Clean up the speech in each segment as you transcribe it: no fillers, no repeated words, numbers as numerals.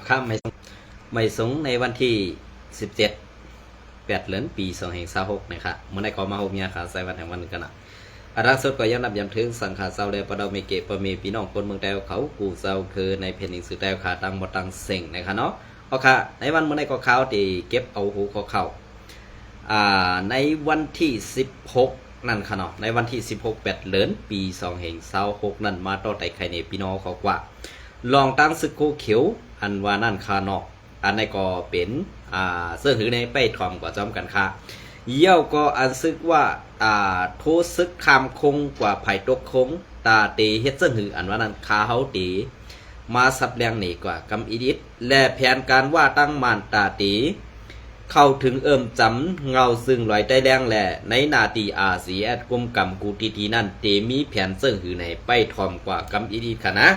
ข้ามไม่สงในวันที่17 8 เดือนปี2526นะครับเมื่อในขอมาหกเนี่ยค่ะใส่วันแห่งวันกันนะอารักษ์สุดก็ย้อนนับย้ำถึงสังขารเศร้าเดปะดาวเมเกปะเมพี่น้องคนเมืองแต้วเขากูเศร้าคือในเพนิงสือแต้วขาตังหมดตังเซ็งนะครับเนาะเอาค่ะในวันเมื่อในก็เขาตีเก็บเอาหูเขาในวันที่16นั่นค่ะเนาะในวันที่16 8 เดือนปี2526นั่นมาต่อไต่ไข่ในพี่น้องเขากว่าลองตั้งซึกโคเขียวอันว่านั่นคาเนาะอันในก็เป็นเสื้อหือในไปทอมกว่าจอมกันค่ะเยี่ยวก็อันซึกว่าโทซึกคำคงกว่าไผ่ตกคงตาเตเฮ็ดเสื้อหืออันว่านั่นคาเฮาตีมาสับแรงหนีกว่ากำอีดิตและแผนการว่าตั้งมานตาตีเข้าถึงจำเงาซึ่งลอยใต้แรงแหล่ในนาตีอาเซียดกลมกำกูทีนั่นเตมีแผนเสื้อหือในไปทอมกว่ากำอีดิตค่ะนะ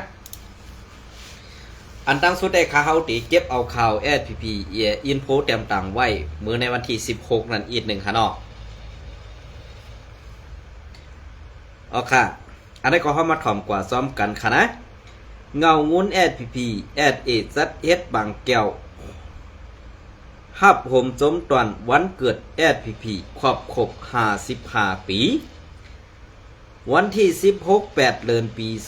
อันตั้งสุดได้ข่าวตีเก็บเอาข่าว SPP อินโฟเต็มต่างไว้เมื่อในวันที่16นั่นอีกหนึ่งค่ะเนาะเอาค่ะอันนี้ก็เข้ามาถ่อมกว่าซ้อมกันค่ะนะเงางุ้น SPP ซัดเฮ็ดบางแก้วฮับห่มจมตอนวันเกิด SPP ครบ55 ปีวันที่16 8 เดือนปี2526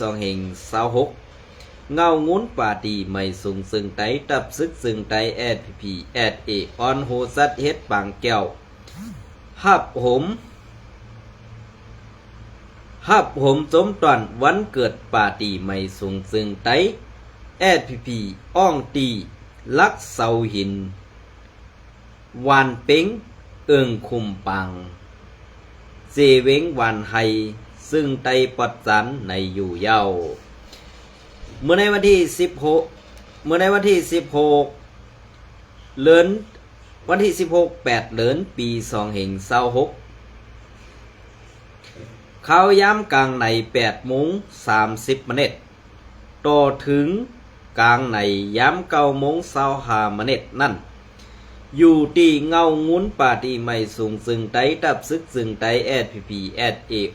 เงางุ้นป่าดีไม่สูงซึ่งไตตับซึกซึ่งไตSPPออนโฮซัดเฮ็ดบางแก้วฮับห่มจมตอนวันเกิดป่าดีไม่สูงซึ่งไตSPPอ้องตีลักเสาหินวานเป็งคุมปังเจเวงวานไฮซึ่งไตปัดจันในอยู่เย้าเมื่อในวันที่16เดือนวันที่16 8 เดือนปี2526เขาย้ำกลางใน8:30 นต่อถึงกลางในย้ำ9:25 นนั่นอยู่ที่เงางุ้นป่าที่ไม่สูงซึ่งไตตับซึกซึ่งไตSPP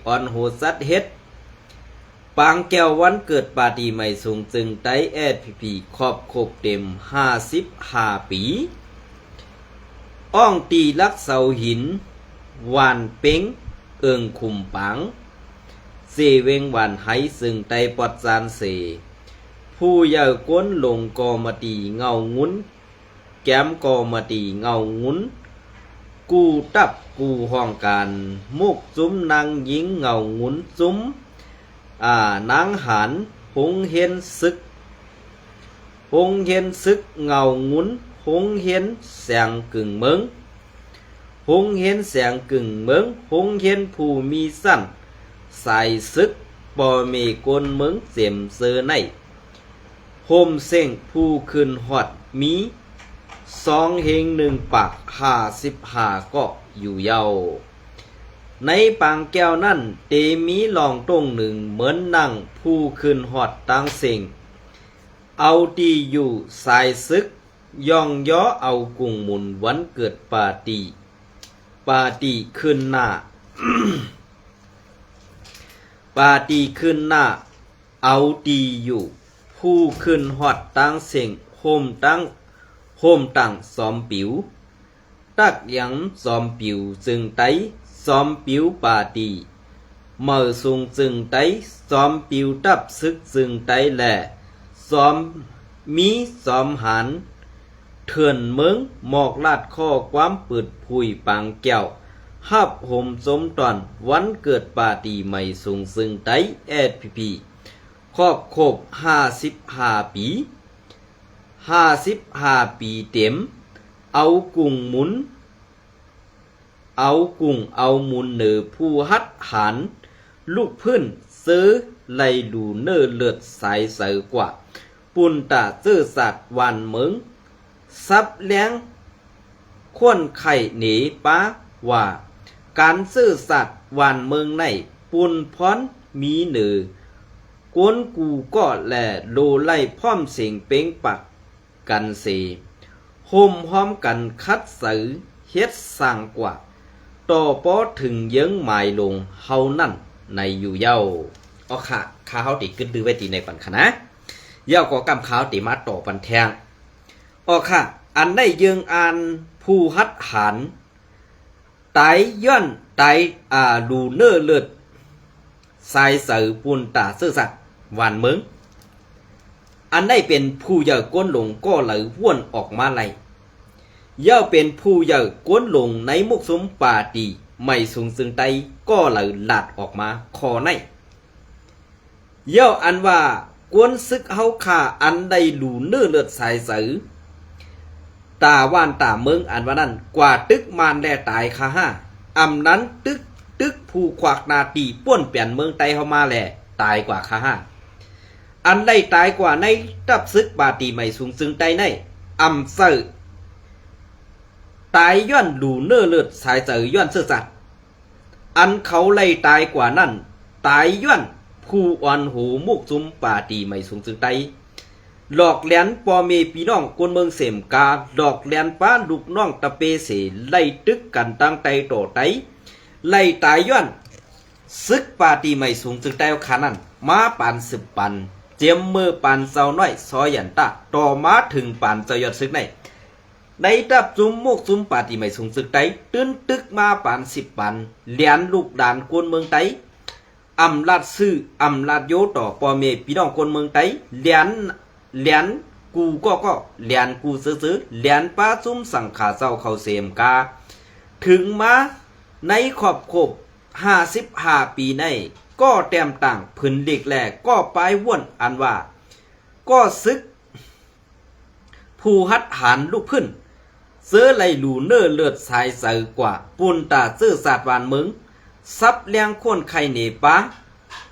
ออนโฮซัดเฮ็ดปางแก้ววันเกิดปาร์ตี้ไม่สูงจึงไต้SPPครบเต็ม55 ปีอ้องตีลักเสาหินวานเป็งคุมปังเสเวงวานไฮซึ่งไต้ปอดจานเสผู้ใหญ่ก้นลงกอมาตีเงางุ้นแก้มกอมาตีเงางุ้นกูตับกูห้องการมุกจุ้มนางยิงเงางุ้นจุ้มนางหันหงเห็นซึกเงางุ้นหงเห็นแสงกึ่งเมืองหงเห็นแสงกึ่งเมืองหงเห็นผู้มีสั้นใส่ซึกปอเมกลเมืองเสียมเซอในโฮมเส้งผู้ขึ้นหอดมี2 เฮง 1 ปาก55ก็อยู่เยาในปางแก้วนั่นเตมีลองตรงหนึ่งเหมือนนั่งผู้ขึ้นหอดตังเสียงเอาดีอยู่สายซึกย่องย่อเอากุ้งหมุนวันเกิดปาร์ตี้ขึ้นหน้า ปาร์ตี้ขึ้นหน้าเอาดีอยู่ผู้ขึ้นหอดตังเสียงโฮมตั้งซ้อมปิวตักยังซ้อมปิวจึงไตซ้อมปิวปาร์ตี้เมื่อสูงจึงไตซ้อมปิวตับซึกจึงไตแหล่ซ้อมหันเถื่อนเมืองหมอกลาดข้อความปืดผุยปางแก้วฮับห่มสมตอนวันเกิดปาร์ตี้ไม่สูงซึ่งไตSPPครบ55 ปี55 ปีเต็มเอากุ้งหมุนเอามุนเนอผู้ฮัดหันลูกพื้นซื้อไลดูเนอเลือดสายเสือกว่าปุ่นตาเจอสัตว์วันเมืองซับแรงควนไข่หนีป้าว่าการซื้อสัตว์วันเมืองในปุ่นพรมีเนือกวนกูก็แหล่โลไล่พร้อมเสียงเป้งปักกันเสโฮมพร้อมกันคัดสือเฮ็ดสั่งกว่าต่อปอถึงเยิ้งหมายลงเฮานั่นในอยู่เย้าเอาค่ะข้าวตีกึดดื้อไว้ตีในก่อนค่ะนะเย้าก็กำข้าวตีมาต่อปันแทง ออกค่ะอันได้ยึงอันผู้ฮัดหันตายย้อนตายดูเนื้อเลือดสายเสือปูนตาซื่อสัตว์หวานเมืองอันได้เป็นผู้เยาก้นหลงก็ไหลว่วนออกมาไหลย่าเป็นผู้เยาก้นหลงในมุกสมป่าตีไม่สูงซึ่งไตก็ไหลหลาดออกมาคอในย่าอันว่ากวนซึกเฮาขาอันได้หลูเนื้อเลือดสายเสือตาว่านตาเมืองอันว่านั้นกว่าตึกมานแลตายคาห้าอำนั้นตึกผู้ขวากนาตีป้วนเปลี่ยนเมืองไตเฮามาแลตายกว่าคาห้าอันได้ตายกว่าในตับซึกบาตีไม่สูงซึ่งไตในอำเซอตายย้อนหลูเนื้อเลือดสายเสือย้อนเสื้อสัตว์อันเขาไล่ตายกว่านั้นตายย้อนผู้อ่อนหูมุกซุมป่าตีไม่สูงซึ่งไตหลอกแหลนปอเมพี่น้องคนเมืองเสมกาหลอกแหลนป้าลูกน้องตะเปเสไล่ตึกกันตั้งไตต่อไตไล่ตายย้อนซึกปาตีไม่สูงจึงไตขานั้นมาปาน10 ปันเจียมมือปานเสาน้อยซอยยันตาต่อมาถึงปานเจยอดซึกในได้ตับจุมมุกจุมปาตีไม่สูงจึงไตตื้นตึกมาปาน10 ปันเลียนลูกด่านคนเมืองไตอำลาดซื้ออำลาดโยต่อปอเมพี่น้องคนเมืองไตเลียนกูก็เลียนกูซื้อเลียนป้าซุ่มสั่งขาเจ้าเขาเสมกาถึงมาในขอบ55 ปีในก็แต้มต่างผืนเล็กแหลกก็ปลายว่นอันว่าก็ซึกผู้ฮัดหานลูกพื้นเสื้อไหลหลูเนื้อเลือดสายใสกว่าปูนตาเสื้อศาสตร์วานเมืองซับเลี้ยงคนไข่เนปา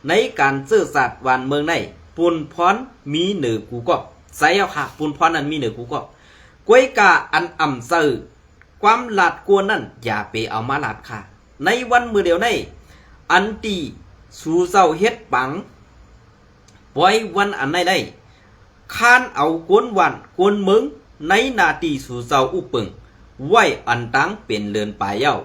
ในการเสื้อศาสตร์วานเมืองในปูนพรมีเหนือกูก็ใส่เอาค่ะปูนพรนั้นมีเหนือกูก็กวยกาอันอ่ำเซอความหลาดกวนนั่นอย่าไปเอามาหลาดค่ะในวันมือเดียวในอันตีสู่เจ้าเฮ็ดปังปล่อยวันอันไหนได้ค้านเอากวนวันกวนเมืองในนาตีสู่เจ้าอุปึงไว้อันตั้งเป็นเลือนปลายเย้า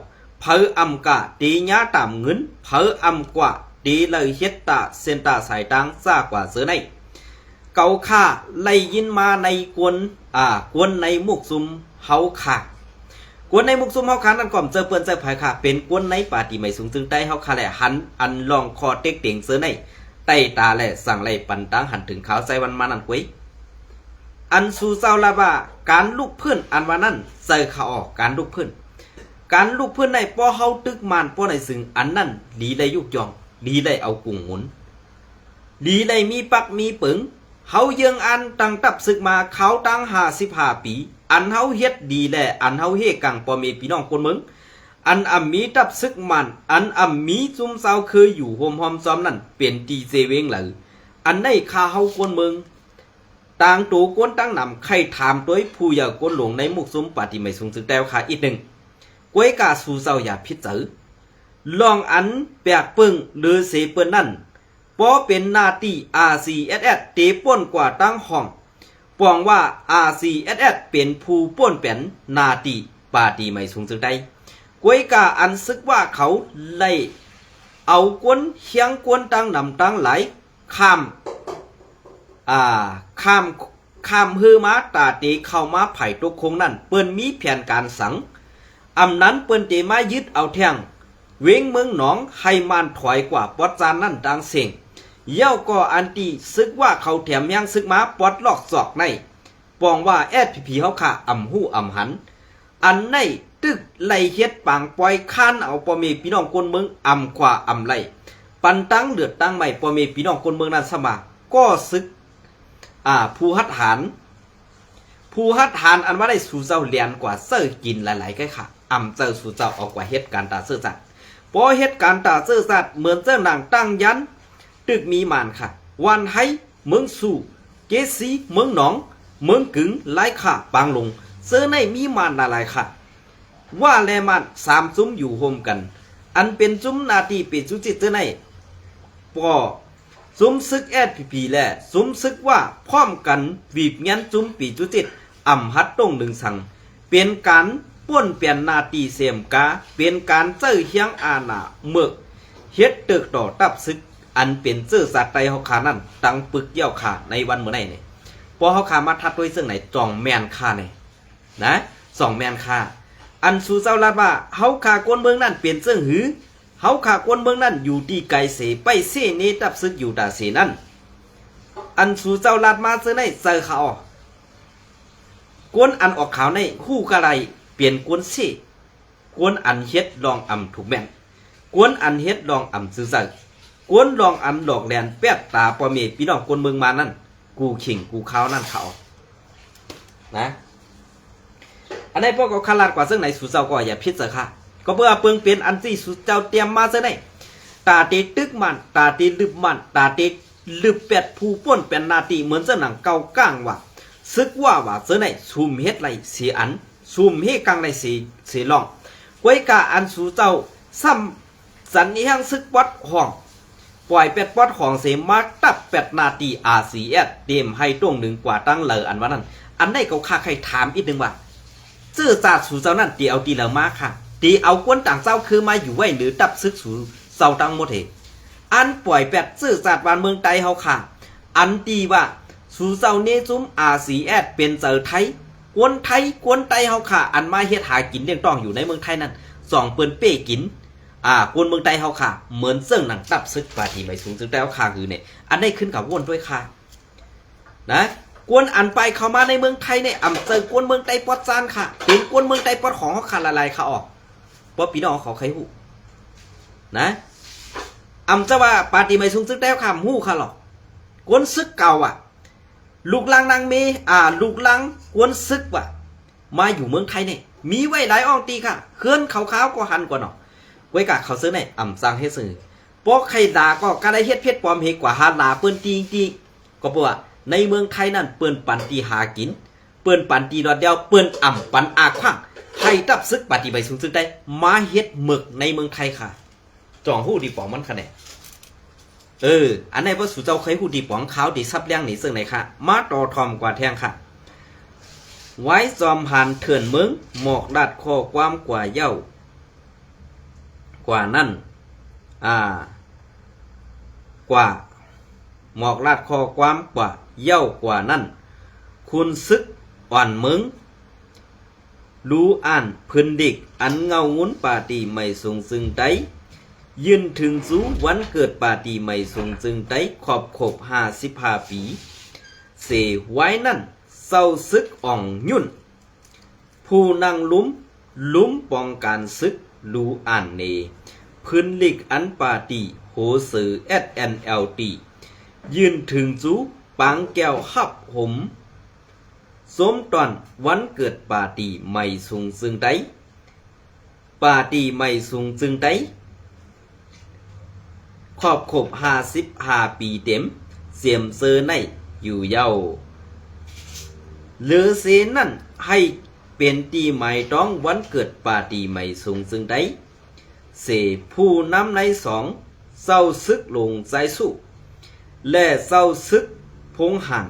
เพออำกะตีญาตามเงินเพออำกว่าตีเลยเฮ็ดตาเส้นตาสายตังซากว่าเสือในเกาค่าไล่ยินมาในกวนในมุกซุมเฮาค่ะกวนในมุกซุมเฮาค่ะนั่นก่อมเจอเปิ้นเจอภายค่ะเป็นกวนในปาติไม่สูงจึงใต้เฮาค่ะแหละหันอันลองคอเต็กเต็งเสือในใต้ตาแหละสั่งไล่ปันตังหันถึงขาวใจวันมานั่นกวยอันสู่เจ้าละว่าการลุกพื้นอันว่านั้นใส่ขาออกการลุกพื้นในป้อเฮาตึกมานป้อในซึ่งอันนั้นดีได้ยุกยองดีได้เอากุ้งหมุนดีได้มีปักมีปึงเฮายังอันตั้งตับศึกมาเขาตั้ง55 ปีอันเฮาเฮ็ดดีแลอันเฮาเฮกังป้อเมพี่น้องคนเมืองอันมีตับศึกมันอันมีซุมเซาเคยอยู่โฮมหอมซ้อมนั่นเป็นตีเซเวงหรืออันในคาเฮาคนเมืองต่างตัวกวนตั้งนำใครถามตัวผู้อยากกวนหลงในมุกซุมปฏิไม่สูงสึกแต้วขาอีกหนึ่งกวยกาสู่เซาอย่าพิจารลองอันแปลกปึงหรือเสเปิ้นนั่นป้อเป็นนาตี RCSS เตป่นกว่าตั้งห้องปองว่า RCSS เป็นผู้ป่นเป็นนาตีปาตีไม่สูงสึกใดกวยกาอันซึกว่าเขาไล่เอากวนเฮียงกวนตั้งนำตั้งหลายข้ามฮือมาตาเตเข้ามาไผ่ตกคงนั่นเปิ้นมีแผนการสังอำนั้นเปิ้นเตมายึดเอาแท่งเวงเมืองหนองให้มันถอยกว่าปอดจานนั่นดังเสียงเย้าก็อันตีซึกว่าเขาแถมยังซึกมาปอดลอกศอกในปองว่าแอดผีเฮาค่ะอำหู้อำหันอันในตึกไล่เฮ็ดปางปล่อยค้านเอาปอเมพี่น้องคนเมืองอำกว่าอำไล่ปันตั้งเดือดตั้งใหม่ปอเมพี่น้องคนเมืองนั้นสมาก็ซึกผู้ฮัดหานอันว่าได้สู่เจ้าเลียนกว่าเสื้อกินหลายๆก็ค่ะอำเจ้าสู่เจ้าออกกว่าเฮ็ดการตาเสื้อสัตว์พอเฮ็ดการตาเสื้อสัตว์เหมือนเจ้านางตั้งยันตึกมีมานค่ะวันให้เมืองสู่เกสีเมืองหนองเมืองกึ๋งหลายค่ะปางลงเสื้อในมีมานหลายค่ะว่าแลมัน3ซุ้มอยู่โฮมกันอันเป็นซุ้มนาทีเป็นจุจิตเสื้อในปอซุมซึกแอดพีแลซุมซึกว่าพร้อมกันวีบงั้นซุมปีจุจิตอ่ำฮัดตรงหนึ่งสั่งเป็นการป้วนเปลี่ยนนาตีเสียมกาเป็นการเจ้อเฮียงอาณาเมือกเฮ็ดตึกต่อตับซึกอันเป็นเจ้อสัตว์ไตเฮาขานั่นตั้งปึกเยี่ยวขาในวันเมื่อไหร่เนี่ย พอเฮาขามาทัดด้วยซึ่งไหนจ่องแมนค่าเนี่ยนะ2แมนค่าอันสู่เจ้าลาดว่าเฮาขากวนเมืองนั่นเปลี่ยนซึ่งหือเฮาขากวนเมืองนั่นอยู่ที่ไกลเสไปเสเนตับซึกอยู่ตาเสนั่นอันสู่เจ้าลาดมาซึ่งไหนเจอเขากวนอันออกขาวในคู่กะไรเปลี่ยนกวนเสกวนอันเฮ็ดลองอำถูกแม่นกวนอันเฮ็ดลองอำซื่อสักกวนลองอันหลอกแลนแป๊ดตาปอเมพี่น้องกวนเมืองมานั่นกูขิงกูขาวนั่นเขานะอันไหนพวกเขาขลาดกว่าซึ่งไหนสู่เจ้าก็อย่าพิจารณาก็เพื่อเปิงเป็นอันที่สู่เจ้าเตรียมมาซึ่งไหนตาตีตึกมันตาตีลึบมันตาตีลึบเป็ดผู้ป้นเป็นนาตีเหมือนเส้นหนังเก่าก้างว่าซึกว่าซึ่งไหนซุ่มเฮ็ดไรเสียอันซุ่มเฮ็ดกังไรเสียลองไว้กาอันสู่เจ้าซ้ำสันนิหังซึกวัดห้องปล่อยเป็ดวัดของเสมาตับเป็ดนาตีRCSเตรียมให้ตรงหนึ่งกว่าตั้งเหลออันว่านั้นอันได้เขาค่าใครถามอีกหนึ่งว่าซื่อจ่าสู่เจ้านั่นตีเอาตีเหลอมาค่ะตีเอากวนต่างเจ้าคือมาอยู่ไว้หรือตับซึกสู่เจ้าตั้งหมดเหอันปล่อยเป็ดซื่อจ่าบ้านเมืองไทยเฮาค่ะอันตีว่าสู่เจ้าเนซุมRCSเป็นเจอไทยกวนไทยกวนไตเฮาค่ะอันมาเฮ็ดหากินเลี้ยงต้องอยู่ในเมืองไทยนั่นส่องเปิ้นเป้กินกวนเมืองไทยเฮาค่ะเหมือนเสิ่งหนังตับซึกปาทีไม่สูงซึกแต่เฮาค่ะคือเนี่ยอันได้ขึ้นกับวนด้วยค่ะนะกวนอันไปเข้ามาในเมืองไทยเนี่ยอำเจอกวนเมืองไทยปอดซานค่ะเป็นกวนเมืองไทยปอดของเฮาค่ะละลายค่ะออกเพราะพี่น้องเขาใครฮู้นะอำจะว่าปาทีไม่สูงซึกแต่เฮาค่ะฮู้ค่ะหรอกกวนซึกเก่าลูกลังนางเมลูกลังกวนซึกมาอยู่เมืองไทยเนี่ยมีไว้หลายอ่องตีค่ะเคลื่อนขาวๆก็หันกว่าเนาะไว้กะเขาซื้อเนี่ยสั่งให้ซื้อปอกไข่ดาก็กะได้เฮ็ดเพชรปลอมเฮกว่าหาลาเปิ้นตีก็เพราะว่าในเมืองไทยนั่นเปิ้นปันตีหากินเปิ้นปันตีรอดเดียวเปิ้นปันอาขว้างไทยตับซึกปฏิบัติสูงสุดได้มาเฮ็ดหมึกในเมืองไทยค่ะจ่องหู้ดีปองมันค่ะเนี่ยอันไหนว่าสู่เจ้าเคยหู้ดีปองขาวดีซับเลี้ยงหนีซึ่งไหนค่ะมาต่อทอมกว่าแทงค่ะไว้จอมผ่านเถื่อนเมืองหมอกดัดข้อความกว่าเย้ากว่านั่นกว่าหมอกดัดข้อความกว่าเย้ากว่านั่นคุณซึกอ่อนเมืองรู้อ่านพื้นดิกอันเงางุ้นปาตีไม่สูงซึ่งไตยืนถึงสูวันเกิดปาตีไม่สูงซึ่งไตขอบ55 ปีเสไว้นั่นเศร้าซึกอ่องยุ่นผู้นั่งลุ้มป้องการซึกรู้อ่านเนพื้นลิกอันปาตีโหสือ SNLT ยืนถึงจูปังแก้วหับหมสมตอนวันเกิดปาตีไม่สูงซึ่งไตปาตีไม่สูงซึ่งไตขอบ55 ปีเต็มเสียมเซอในอยู่เย้าหรือเสนั่นให้เป็นตีใหม่ต้องวันเกิดปาตีใหม่สูงซึ่งได้เสผู้นำในสองเศร้าซึกลงใจสู้และเศร้าซึกพงหัน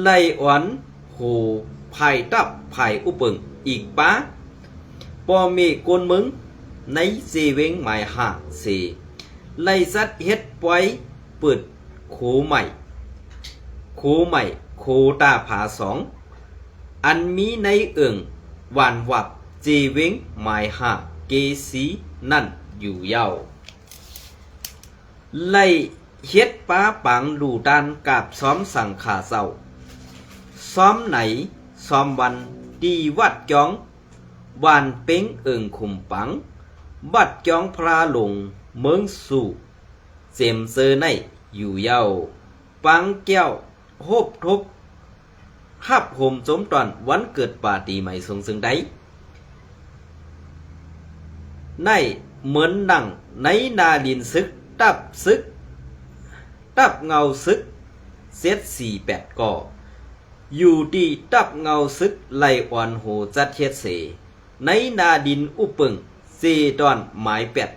ไล่อ่อนโหภายตับภายอุปึงอีกป้าปอเมกวนมึงในเสเวงหมายหาเสไล่สัดเฮ็ดปล่อยเปิดโคใหม่โคตาผาสองอันมีในเอิงหวานวับเจเวงหมายหาเกสีนั่นอยู่เย้าไล่เฮ็ดป้าปังดูดานกับซ้อมสั่งขาเศร้าซ้อมไหนซ้อมวันดีวัดจองวานเป้งเอิงขุมปังบัดจองพระลงเมืองสู่เจมเซอในอยู่เย้าปังแก้วฮบทบหับโหมสมตอนวันเกิดปาตีใหม่ทรงซึ่งได้ในเหมือนดังในนาดินซึกตับเงาซึกเซต48ก่ออยู่ดีตับเงาซึกไล่อ่อนโหจัดเฮ็ดเสในนาดินอุปึงเซดอนหมายเป็ด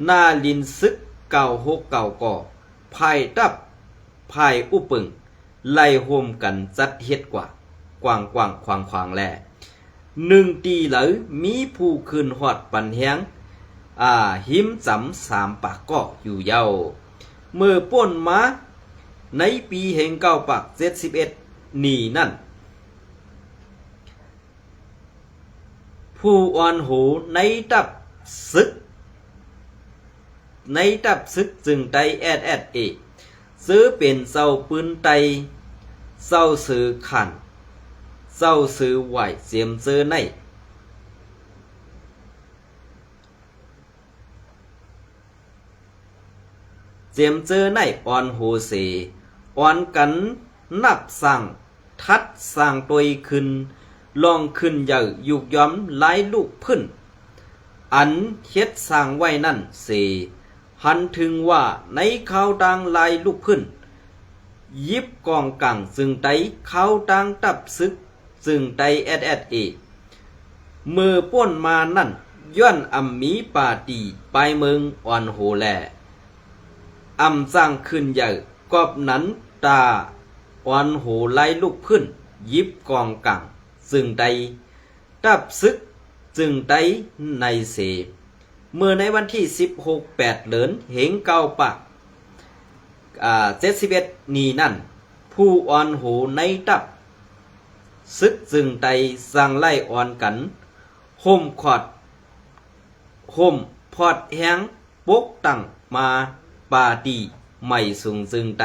นาดินซึก969ก่อภายตับภายอุปึงไล่โฮมกันจัดเฮ็ดกว่ากว้างควางแล1ตีเหลอมีผู้คืนฮอดปันแฮงหิมจำ3 ปากก็อยู่เย้าเมื่อป่นมา ในปีแห่งเก้าปัก71นี่นั่นผู้อ่อนหูในตับศึกจึงไตเอซื้อเป็นเศร้าปืนไตเศร้าซื้อขันเศร้าซื้อไหวเสียมซื้อในเสียมเจอในอ่อนโหเสอ่อนกันนับสั่งทัดสั่งตัวขึ้นลองขึ้นใหญ่ยุกย้อมหลายลูกพึ่นอันเฮ็ดสร้างไว้นั่นเสหันถึงว่าในข่าวดังลายลูกพึ่นยิบกองกังซึ่งไตข่าวดังตับซึกซึ่งไตเอมือป้นมานั่นย้อนอำมีปาตีไปเมืองอ่อนโหแลอำสร้างขึ้นใหญ่กอบนั้นตาอ่อนโหไล่ลูกพึ่นยิบกองกังซึ่งไตตับซึกซึ่งไตในเสเมื่อในวันที่16 8เหลินเหงเก้าปัก71นี่นั่นผู้อ่อนโหในตับซึกจึงไตสั่งไล่อ่อนกันห่มพอดแห้งปกตั้งมาปาตีไม่สูงจึงไต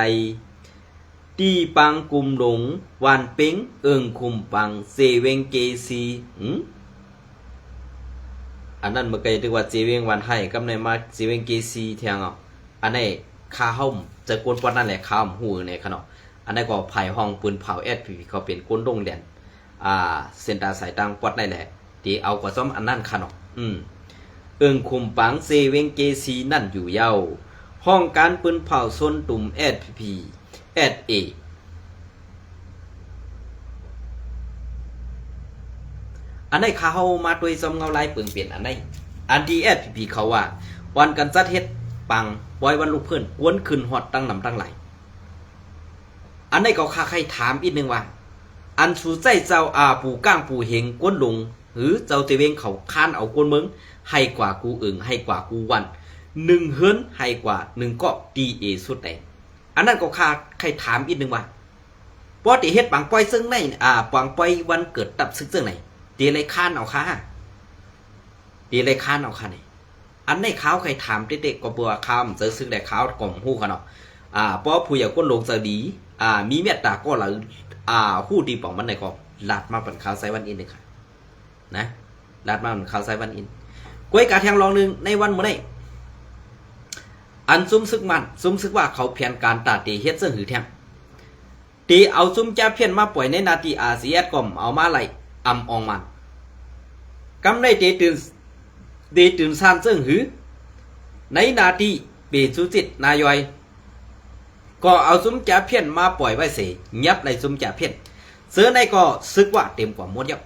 ตีปังกุมหลงวานเป็งเอิงคุมปังเซเวงเกซีอันนั้นมันก็จะเรียกว่าเจเวงวันให้กำในมาเจเวงเกซีเทียงอ่ะอันนี้ข้าห้อมจะกวนปอนนั่นแหละข้ามหูในขนมอันนี้ก็ภายห้องปืนเผาSPPเขาเป็นก้นดงแดนเส้นตาสายตังปอดนั่นแหละที่เอากว่าซ้อมอันนั้นขนมเอิงคุมปังเซเวงเกซีนั่นอยู่เย้าห้องการปืนเผาซนตุ่มSPP SAอันนี้เขามาโดยซอมเงาลายเปลืองเปลี่ยนอันนี้อันที่SPPเขาว่าวันกันจัดเฮ็ดปังปล่อยวันลูกเพื่อนกวนขึ้นฮอดตั้งนำตั้งไหลอันนี้ก็ข้าใครถามอีกนึงว่าอันสูใจเจ้าปู่ก้างปู่เฮงกวนลงหรือเจ้าเตเวงเขาค้านเอากวนเมืองให้กว่ากูอึ่งให้กว่ากูวัน1เฮือนให้กว่า1เกาะดีเอสุดไหนอันนั้นก็ข้าใครถามอีกนึงว่าปอติเฮ็ดปังปล่อยซึ่งในปังปล่อยวันเกิดตับซึ่งไหนตีไรค้านเอาค่ะตีไรค้านเอาค่ะนี่อันในข้าวใครถามเด็กๆก็บัวข้ามเจอซึ่งได้ข้าวกล่อมหู้เขาเนาะเพราะผู้ใหญ่ก้นลงจะดีมีเมตตาก็หรือหู้ดีป่องมันในก็ลาดมาเป็นข้าวไซวันอินเลยค่ะนะลาดมาเป็นข้าวไซวันอินก้วยกาแทงลองหนึ่งในวันเมื่อไหร่อันซุ้มซึกว่าเขาเพียนการตาตีเฮ็ดเสื้อหือแทงตีเอาซุ้มแจ้เพียนมาปล่อยในนาทีRCSก่อมเอามาไหลอำอองมันกำในเตตื่นซานเสื้อหือในนาทีเปสุจิตนายอยก็เอาซุ้มแจ้เพียนมาปล่อยไว้เสียยับในซุ้มแจ้เพียนเสื้อในก็ซึกว่าเต็มกว่าหมดยับ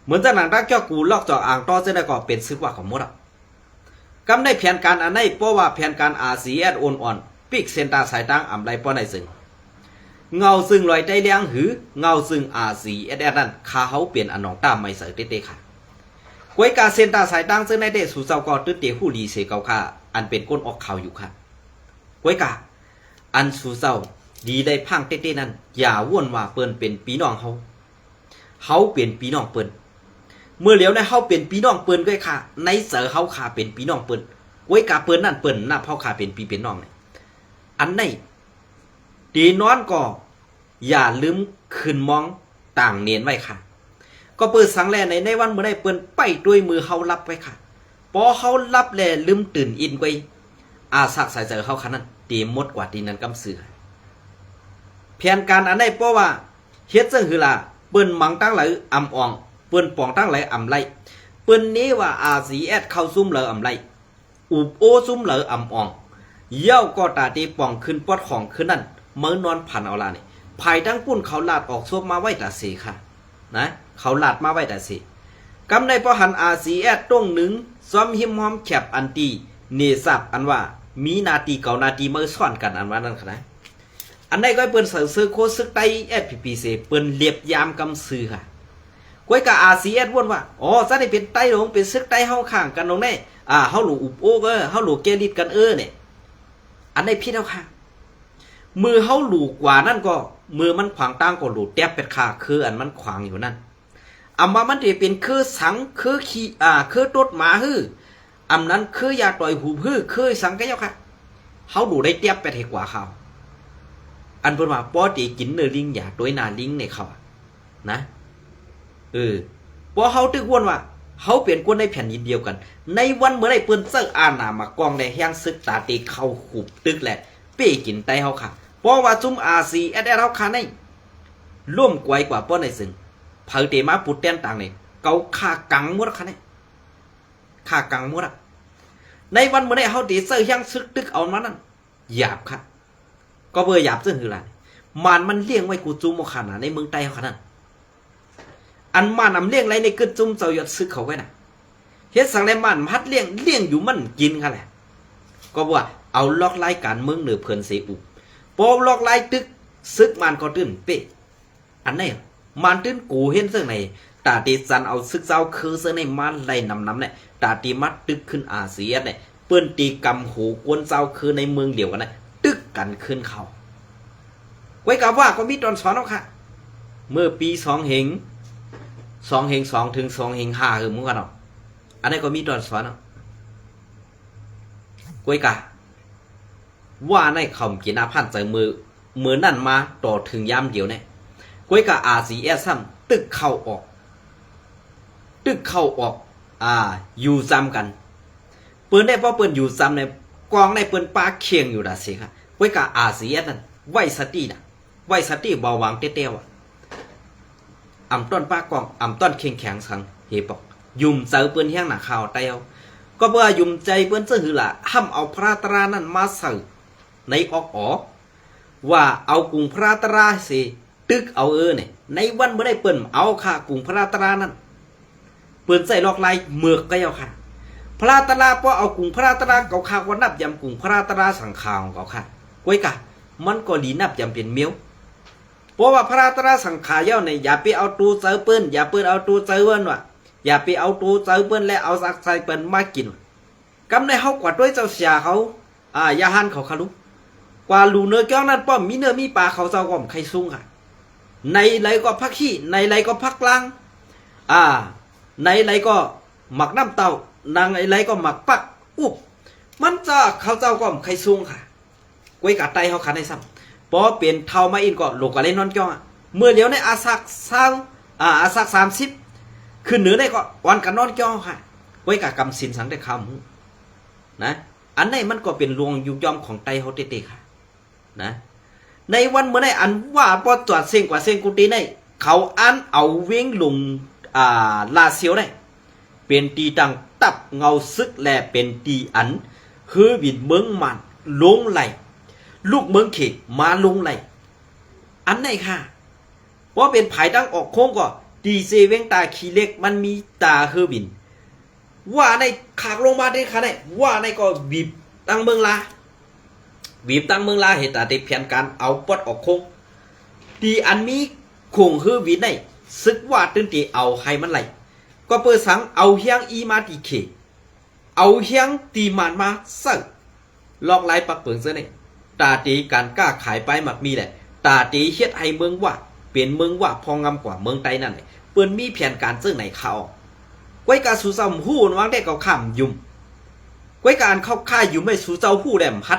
เหมือนจะหนังรักเจ้ากูลอกจออ่างต่อเสื้อในก็เป็นซึกว่าของหมดอ่ะกำในแผนการอันในเพราะว่าแผนการRCSอ่อนปิกเซนตาสายตั้งอ่ำไรป้อนในซึ่งเงาซึ่งลอยใจเลี้ยงหือเงาซึ่งRCSนั่นข้าเขาเปลี่ยนอันนองตามไม่ใส่เต้ค่ะกวยกาเซนตาสายตั้งซึ่งในเดสู่เจ้าก็ตื้อเตะหู้ดีเสเกาค่ะอันเป็นก้นออกข่าวอยู่ค่ะกวยกาอันสู่เจ้าดีได้พังเต้นั่นอย่าว่นว่าเปิ้นเป็นปีน้องเขาเป็นปีน้องเปิ้นเมื่อเหลียวในเขาเป็นปีน้องเปิ้นกวยค่ะในเสือเขาขาเป็นปีน้องเปิ้นกวยกาเปิ้นนั่นเปิ้นน่ะเขาขาเป็นปีเป็นน้องเนี่ยอันในตีนอนก็อย่าลืมขึ้นมองต่างเนียนไว้ค่ะก็เปิดสังแลในวันเมื่อได้เปิ้นไปด้วยมือเขารับไว้ค่ะพอเขารับแลลืมตื่นอินไว้สักสายเจอเขาคันนั้นตีมดกว่าตีนั้นกำเสือแผนการอันได้เพราะว่าเฮ็ดซึ่งคือล่ะเปิ้นมังตั้งไหลอำอ่องเปิ้นปองตั้งไหลอำไรเปิ้นนี้ว่าRCSเข้าซุ่มเหลออำไรอุบโอซุ่มเหลออำอ่องเย้าก็ตาตีป่องขึ้นปอดของขึ้นนั่นเมื่อนอนผ่านเอาละนี่ภายทั้งปุ้นเขาลาดออกซบมาไว้แต่สีค่ะนะเขาลาดมาไว้แต่สีกำในพอหันRCSตรงหนึ่งซ้อมหิมหอมแคบอันตีเนซับอันว่ามีนาทีเก่านาทีเมื่อซ่อนกันอันว่านั่นค่ะนะอันใดก็เปิ้นซื้อโคซึกไตSPPเสเปิ้นเรียบยามกำซื้อค่ะก้อยกับRCSวนว่าอ๋อซะได้เป็นไตหลงเป็นซึกไตเฮาข้างกันตรงนี้เฮาหลูอุบโอเฮาหลูเกลิดกันเนี่ยอันใดผิดเอาค่ะ มือเฮาหลูกกว่านั่นก็มือมันขวางตั้งก็หลูแตบเป็ดขาคืออันมันขวางอยู่นั่นอำว่ามันจะเป็นคือสังคือขี้คือตดหมาฮื้ออำนั้นคือยาต่อยหูฮื้อคือสังก็เจ้าค่ะเฮาหลูได้เตียบเป็ดให้กว่าเขาอันเพิ่นว่าป้อตีกินเนื้อลิงอย่าโดยหน้าลิงในเขานะป้อเฮาตึกวนว่าเฮาเป็นคนในแผ่นดินเดียวกันในวันเมื่อไรเปิ้นเซิกอาหนามากองในแห้งซึกตาตีเข้าขุบตึกแหละเป้กินไตเฮาค่ะเพราะว่าจุ่มอาซีแอดเฮาค่ะในร่วมกวยกว่าป้อในซึ่งเผาเตมาปุดเต้นต่างนี่เกาขากังหมดค่ะในขากังหมดอ่ะในวันเมื่อไรเฮาตีเซิกแห้งซึกตึกเอามานั่นหยาบค่ะก็เบอร์หยาบซึ่งคืออะไรมันเลี้ยงไว้กูจุ่มขนาดในเมืองไต้เขาขนาดอันนำเลี้ยงไรในกึศจุ่มเจ้าหยดซึกเขาไว้น่ะเฮ็ดสังไรพัดเลี้ยงอยู่มันกินค่ะแหละก็ว่าเอาล็อกไล่การเมืองเหนือเพิ่นเสอุพอล็อกไล่ตึกซึกมันก็ตื้นเป๊ะอันนี้มันตื้นกูเห็นซึ่งในตาตีสันเอาซึกเจ้าคือซึ่งในมันไล่นำเนี่ยตาตีมัดตึกขึ้นอาเซียนเนี่ยเปิ้นตีกำหูกวนเจ้าคือในเมืองเดียวกันนะตึกกันขึ้นเขาไว้กับว่าก็มีตอนสอนเอาค่ะเมื่อปี2 ถึง2 5คือมึงกันเนาะอันนี้ก็มีตอนสอนเนาะไว้กะว่าในคำกินาพันใจมือนั่นมาต่อถึงยามเดียวเนี่ยไว้กะRCSซ้ำตึกเข้าออกอยู่ซ้ำกันเปิ้นได้เพราะเปิ้นอยู่ซ้ำในกองในเปิ้นปลาเคียงอยู่ดาสิค่ะไว้กะRCSนั่นไว้สติน่ะไว้สติเบาหวางเตี้ยวๆอำต้นปลากองอำต้นเข่งแข็งสังเฮปอกยุ่มเจอเปิ้นแห้งหนาข่าวเตียวก็เบื่อยุ่มใจเปิ้นเสื้อหือละห้ำเอาพระตรานั่นมาใส่ในออกว่าเอากุงพระตราสิตึกเอาเนี่ยในวันเมื่อได้เปิ้นเอาค่ะกุงพระตรานั่นเปิ้นใส่ลอกลายเมือกก็เอาค่ะพระตราเพราะเอากุงพระตราเก่าข่าววันนับยำกุงพระตราสังข่าวเก่าค่ะไว้กะมันก็ดีนับยำเป็นเมียวเพราะว่าพระตราสังขารเย้าเนี่ยอย่าไปเอาตูเจอเปิ้นอย่าเปิ้นเอาตูเจอเปิ้นว่ะอย่าไปเอาตูเจอเปิ้นและเอาสักใส่เปิ้นมากินกำในเฮากว่าด้วยเจ้าเสียเขาอย่าหันเขาคารุกว่าลูเนื้อแก้วนั้นป้อมมีเนื้อมีปลาเขาเจ้าก็ไข่ซุ่งค่ะในไรก็พักขี้ในไรก็พักล้างในไรก็หมักน้ำเต้านางไรก็หมักปักอุ๊บมันจะเขาเจ้าก็ไข่ซุ่งค่ะกวยกะไตเขาขันในซ้ำพอเปลี่ยนเท่ามาอินก็โลกอะไรนอนจ้องเมื่อเลี้ยวในอาซัก30ขึ้นเหนือได้ก็วันกันนอนจ้องค่ะไว้กับกำสินสังได้คำนะอันนี้มันก็เป็นลวงยุยอมของไตเขาเตะค่ะนะในวันเมื่อได้อันว่าพอตรวจเสียงกว่าเสียงกุฏิได้เขาอันเอาเว้งลงลาเซียวได้เป็นตีตังตับเงาซึกแลเป็นตีอันฮือบิดเมืองมันลงไหลลูกเมืองเขตมาลงไหลอันไหนค่ะเพราะเป็นไผ่ตั้งออกโค้งก็ดีเซเว้งตาขี้เล็กมันมีตาฮือบินว่าในขากลงมาได้ค่ะเนี่ยว่าในก็บีบตั้งเมืองลาเหตุแต่เพียนการเอาปดออกโค้งดีอันมีโค้งฮือบินในซึกว่าตึงตีเอาให้มันไหลก็เปิดสังเอาเฮียงอีมาตีเขเอาเฮียงตีมันมาสั่งลอกไล่ปักเปิงเสเนี่ยตาตีการกล้าขายไปหมักมีแหละตาตีเฮ็ดให้เมืองว่าเปลี่ยนเมืองว่าพองำกว่าเมืองไต้นั่นเลยเปิ้นมีแผนการซึ่งไหนเขาไว้การสู่เจ้าหู้วางได้เก่าข้ามยุ่มไว้การเข้าค่ายยุ่มไม่สู่เจ้าหู้แหลมฮั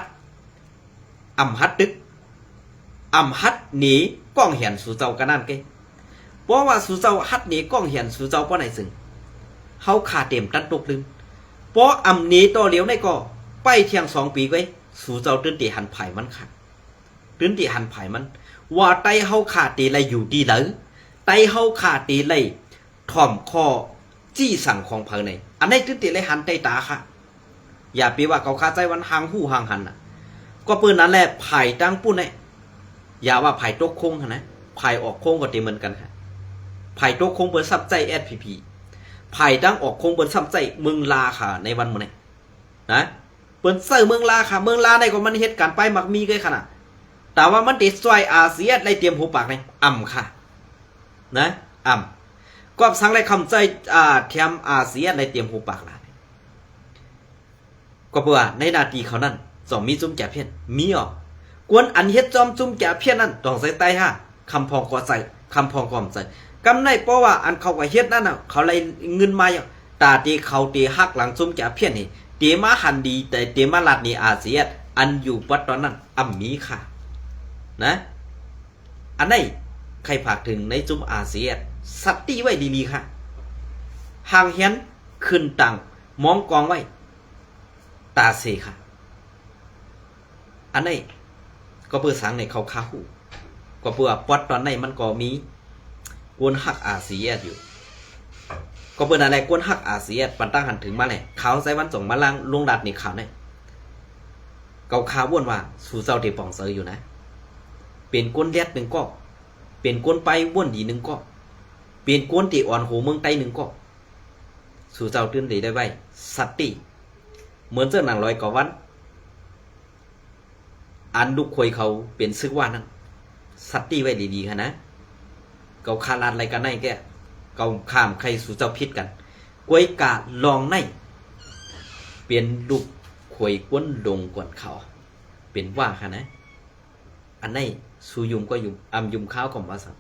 ดตึกฮัดหนีก้องเหียนสู่เจ้ากันนั่นเกเพราะว่าสู่เจ้าฮัดหนีก้องเหียนสู่เจ้าเพราะไหนซึ่งเขาขาเต็มตัดตกลืมเพราะหนีต่อเลี้ยวในก็ไปเที่ยง2 ปีไว้สู่เจ้าตื่นตีหันไผ่มันค่ะตื่นตีหันไผ่มันว่าไตเฮาขาตีไรอยู่ดีหรือไตเฮาขาตีไรถ่อมคอจี้สั่งของเพิ่นในอันนี้ตื่นตีไรหันไตตาค่ะอย่าไปว่าเขาคาใจวันหางหู้หางหันน่ะก็เปิ้นนั้นแหละไผ่ตั้งปุ้นเนี่ยอย่าว่าไผ่ตกโค้งนะไผ่ออกโค้งก็ตีเหมือนกันค่ะไผ่ตกโค้งเปิ้นซับใจ SPP ไผ่ตั้งออกโค้งเปิ้นซับใจเมืองลาค่ะในวันมื้อนี้นะเปิ้นใส่เมืองลาค่ะเมืองลาในก็มันเหตุการณ์ไปมักมีเกยขนาดแต่ว่ามันติดซอยอาเซียนในเตรียมหูปากในค่ะนะก็สั่งเลยคำใจเทียมอาเซียนในเตรียมหูปากละก็เพื่อในนาทีเขานั้นสองมีจุ่มแก่เพี้ยนมี กวนอันเฮ็ดจอมจุ่มแก่เพี้ยนนั่นต้องใส่ใต้ห้าคำพองก็ใส่คำพองก็ใส่กำในเพราะว่าอันเขาก็เฮ็ดนั่นน่ะเขาเลยเงินมาอย่างตาตีเขาตีหักหลังจุ่มแก่เพี้ยนนี่เตมาหันดีแต่เตมาลัดนี่อาเซียนอันอยู่ปัดตอนนั้นอ่ำมีค่ะนะอันไหนใครผากถึงในจุ่มอาเซียนสัตตีไว้ดีๆค่ะห่างเฮียนขึ้นตังมองกองไว้ตาเสค่ะอันไหนก็เพื่อสังในเขาคาหูก็เพื่อปัดตอนไหนมันก็มีกวนหักอาเซียนอยู่ก็เพื่ออะไรกวนหักอาเซียนปันตั้งหันถึงมาเลยเขาใส่วันส่งมาล่างลงดัดนี่ข่าวเนี่ยเกาข่าวว่นว่าสู่เจ้าที่ปองเซออยู่นะเป็นก้นเล็ดหนึ่งก็เป็นก้นไปว่นดีหนึ่งก็เป็นก้นที่อ่อนหูเมืองไต้หนึ่งก็สู่เจ้าตื่นได้ไว้สัตติเหมือนเจ้าหนังลอยก่อวันอันลูกควยเขาเป็นซึกว่านั้นสัตติไว้ดีๆค่ะนะเกาคาลาดอะไรกันในแกเกาข้ามใครสู่เจ้าพิษกันกวยกาลองในเปลี่ยนลูกควยก้นลงกวนเขาเป็นว่าค่ะนะอันในสู่ยุมก็ยุมอำยุมข้าวก็มาสั่ง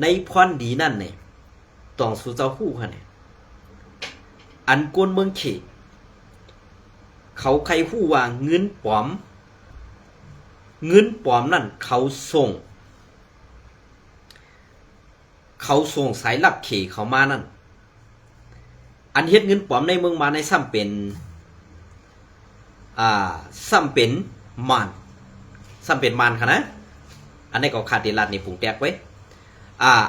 ในพรดีนั่นเนี่ยต้องสู่เจ้าหู้ค่ะเนี่ยอันกวนเมืองเขเขาใครหู้ว่าเงินปลอมนั่นเขาส่งสายลับเขเขามานั่นอันเฮ็ดเงินปลอมในเมืองมาในซ้ำเป็นมานค่ะนะอันนี้ก็ขาดเดลัดนี่ผงแตกไว้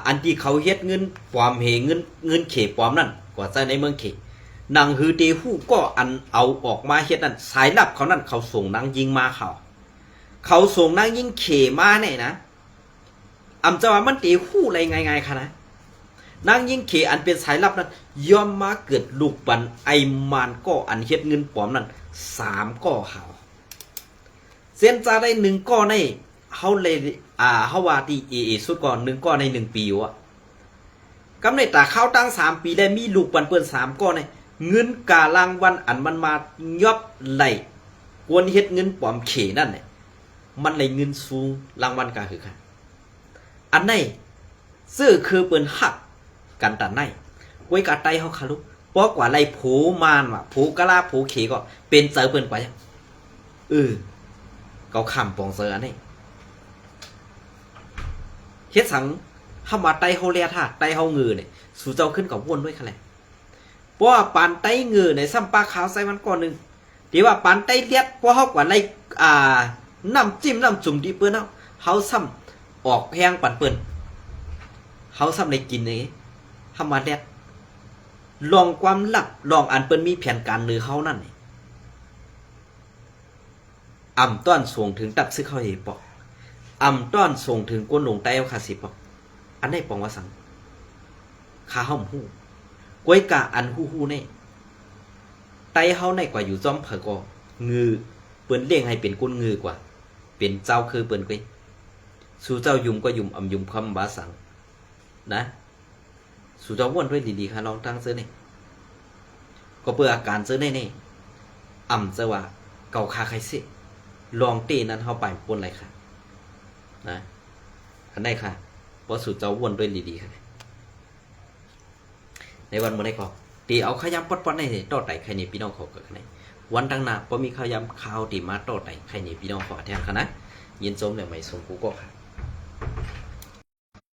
อันที่เขาเฮ็ดเงินปลอมเงินเขปลอมนั่นก็ใส่ในเมืองเขนางฮือเตฮู้ก็อันเอาออกมาเฮ็ดนั่นสายลับเขานั่นเขาส่งนางยิงมาเขาส่งนางยิงเขมาเนี่ยนะอำจะว่ามันเตฮู้อะไรไงๆค่ะนะนางยิงเขอันเป็นสายลับนั้นย่อมมาเกิดลูกปันไอมานก็อันเฮ็ดเงินปลอมนั่น3ก้อเขาเส้นจะได้1ก้อในเฮาเลยเฮาว่าที่สุดก่อน1ก้อใน1ปีอ่ะกำในตาเข้าตั้ง3ปีได้มีลูกปันเปิ้น3ก้อในเงินการางวัลอันมันมายอบไหลกวนเฮ็ดเงินปลอมเขนั่นเนี่ยมันเลยเงินสูงรางวัลกาคือค่ะอันไหนซื้อคือเปิ้นหักกันตันไหนไว้กะไตเฮาคาลุเพราะกว่าไรผูมานว่ะผูกะลาผูเขก็เป็นเจอเปิ้นไปเกาคำปองเซออันนี้เฮ็ดสังเฮามาไตเฮาเลียท่าไตเฮางือเนี่ยสู่เจ้าขึ้นกับวนด้วยค่ะแหละเพราะว่าปานไตงือในซ้ำปลาขาวใส่มันก่อนนึงที่ว่าปานไตเลียดเพราะเฮากว่าไรน้ำจิ้มน้ำจุ่มที่เปิ้นเฮาซ้ำออกแพงปันเปิ้นเฮาซ้ำได้กินนี่เฮามาแดดลองความลับลองอันเปิ้นมีแผนการหรือเฮานั่นอ่ำต้อนส่งถึงตับซึกเขาเฮปอกอ่ำต้อนส่งถึงก้นหลงไตเอาคาสิปอกอันได้ปองว่าสังขาห้อมหู้กวยกะอันหู้แน่ไตเฮาในกว่าอยู่จอมเผก็งือเปิ้นเลี้ยงให้เป็นก้นงือกว่าเป็นเจ้าคือเปิ้นก้อยสู่เจ้ายุมก็ยุมอำยุมคำบาสังนะสู่เจ้าว่นด้วยดีๆค่ะลองตั้งเสื้อนี่ก็เพื่ออาการเสื้อนี่อ่ำจะว่าเก่าคาใครสิลองตีนั้นเข้าไปปนอะไรค่ะนะอันได้ค่ะเพราะสู่เจ้าว่นด้วยดีๆค่ะในวันเมื่อไรก็ตีเอาขยำปดๆในต่อไต่ใครนี่พี่น้องขอเกิดขนาดวันตั้งหน้าพอมีขยำข้าวตีมาต่อไต่ใครนี่พี่น้องขอแทนค่ะนะยินโจมเนี่ยไม่สมกูก็ค่ะ